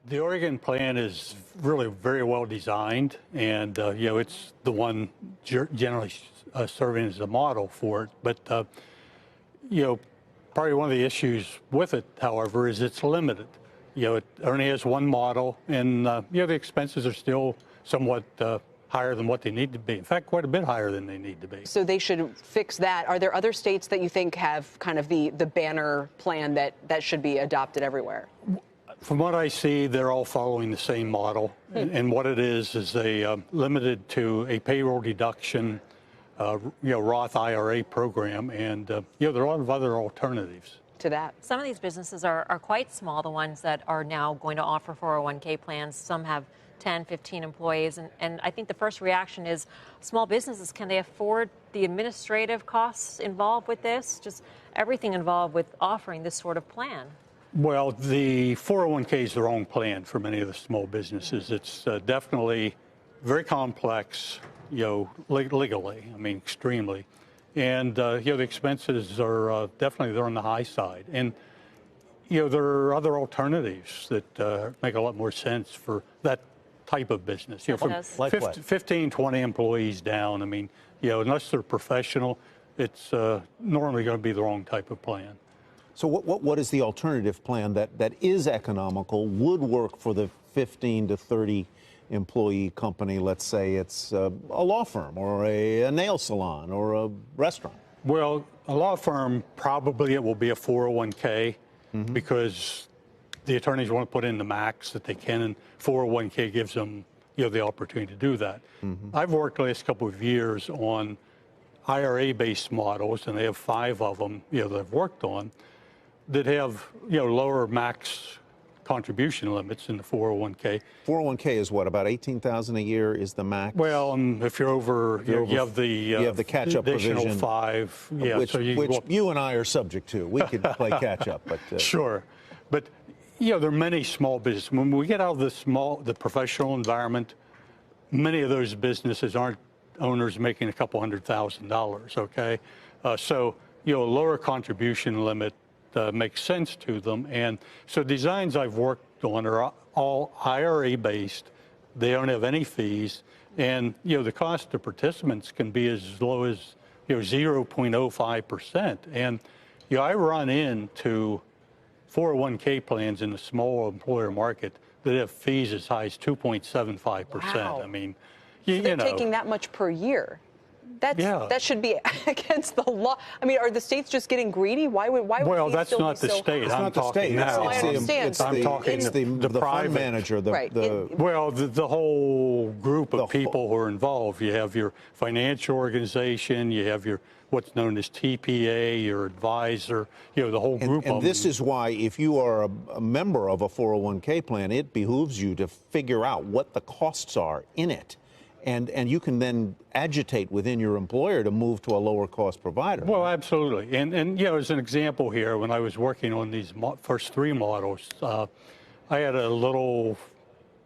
The Oregon plan is really very well designed, and it's the one generally serving as a model for it. But probably one of the issues with it, however, is it's limited. It only has one model, and the expenses are still somewhat higher than what they need to be. In fact, quite a bit higher than they need to be. So they should fix that. Are there other states that you think have kind of the banner plan that should be adopted everywhere? From what I see, they're all following the same model. And what it is limited to a payroll deduction, Roth IRA program, and there are a lot of other alternatives to that. Some of these businesses are quite small, the ones that are now going to offer 401k plans. Some have 10, 15 employees. And I think the first reaction is small businesses, can they afford the administrative costs involved with this? Just everything involved with offering this sort of plan. Well, the 401k is the wrong plan for many of the small businesses. It's definitely very complex, legally, I mean, extremely. And, the expenses are definitely, they're on the high side. And, there are other alternatives that make a lot more sense for that type of business. From like 15, 20 employees down, I mean, unless they're professional, it's normally going to be the wrong type of plan. So what is the alternative plan that is economical, would work for the 15 to 30 employee company? Let's say it's a law firm or a nail salon or a restaurant. Well, a law firm, probably it will be a 401k because the attorneys want to put in the max that they can, and 401k gives them the opportunity to do that. I've worked the last couple of years on IRA-based models, and they have 5 of them that I've worked on, that have lower max contribution limits in the 401k. 401k is what, about $18,000 a year is the max? Well, if you're over, you have the catch-up additional provision, 5, which so which you and I are subject to. We could play catch-up, but sure, but there are many small businesses. When we get out of the professional environment, many of those businesses aren't owners making a couple $100,000. Okay, so a lower contribution limit makes sense to them. And so designs I've worked on are all IRA based. They don't have any fees. And, the cost to participants can be as low as, 0.05%. And, I run into 401k plans in the small employer market that have fees as high as 2.75%. Wow. I mean, so they're taking that much per year. That should be against the law. I mean, are the states just getting greedy? Why would well, that's not the state. It's I'm not the talking state. now. I understand. It's the private fund manager. Right. The whole group of people who are involved. You have your financial organization. You have your what's known as TPA, your advisor. The whole group. And this is why, if you are a member of a 401k plan, it behooves you to figure out what the costs are in it. And you can then agitate within your employer to move to a lower cost provider. Well, absolutely. And as an example here, when I was working on these first 3 models, I had a little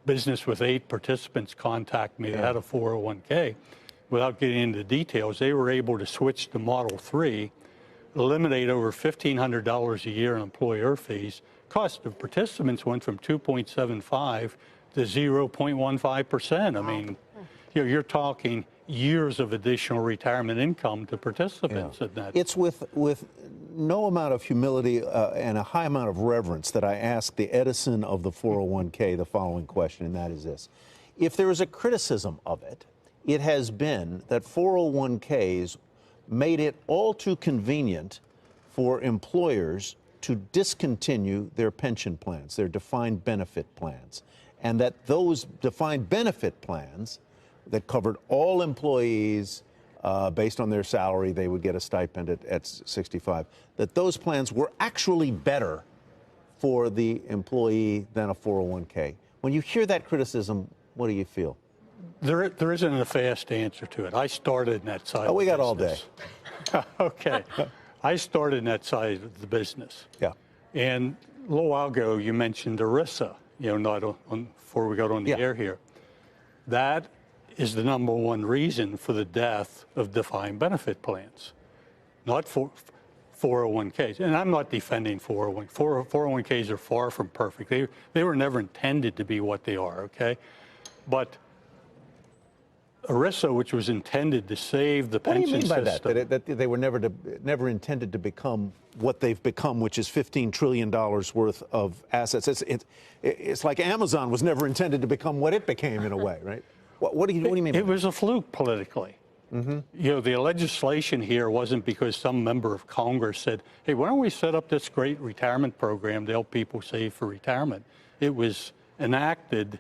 business with 8 participants contact me that had a 401k. Without getting into details, they were able to switch to Model 3, eliminate over $1,500 a year in employer fees. Cost of participants went from 2.75 to 0.15%. I mean, you're talking years of additional retirement income to participants in that. It's with no amount of humility and a high amount of reverence that I ask the Edison of the 401k the following question, and that is this. If there is a criticism of it, it has been that 401ks made it all too convenient for employers to discontinue their pension plans, their defined benefit plans, and that those defined benefit plans that covered all employees based on their salary, they would get a stipend at 65, that those plans were actually better for the employee than a 401k. When you hear that criticism, what do you feel? There isn't a fast answer to it. I started in that side. Oh, we got all day. Okay. I started in that side of the business. Yeah. And a little while ago, you mentioned ERISA, before we got on the air here. That is the #1 reason for the death of defined benefit plans. Not 401ks. And I'm not defending 401ks are far from perfect. They were never intended to be what they are, okay? But ERISA, which was intended to save the pension system. What do you mean by that? That they were never intended to become what they've become, which is $15 trillion worth of assets. It's like Amazon was never intended to become what it became in a way, right? What do you mean by that? It was a fluke politically. You know, the legislation here wasn't because some member of Congress said, hey, why don't we set up this great retirement program to help people save for retirement? It was enacted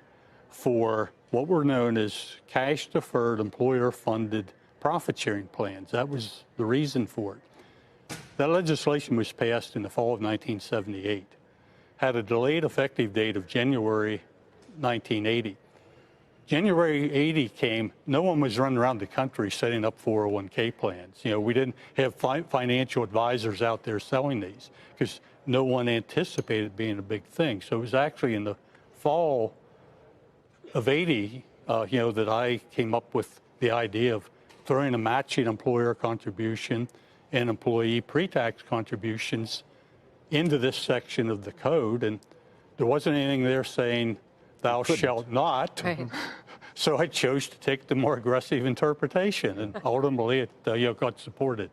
for what were known as cash-deferred, employer-funded profit-sharing plans. That was the reason for it. That legislation was passed in the fall of 1978, had a delayed effective date of January 1980. January 80 came, no one was running around the country setting up 401k plans. You know, we didn't have financial advisors out there selling these because no one anticipated it being a big thing. So it was actually in the fall of 80, you know, that I came up with the idea of throwing a matching employer contribution and employee pre-tax contributions into this section of the code. And there wasn't anything there saying, thou shalt not. Right. So I chose to take the more aggressive interpretation, and ultimately it you know, got supported.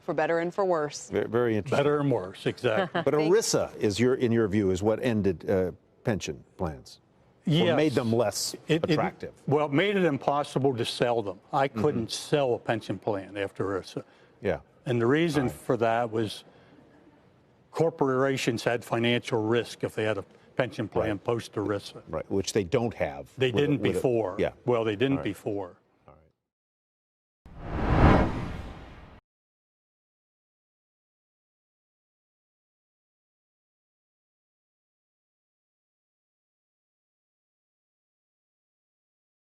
For better and for worse. Very interesting. Better and worse, exactly. But ERISA, in your view, is what ended pension plans. Yes. Or made them less attractive. Well, it made it impossible to sell them. I couldn't sell a pension plan after ERISA. Yeah. And the reason for that was corporations had financial risk if they had a pension plan post ERISA. Right, which they don't have. They didn't before. Yeah. Well, they didn't before.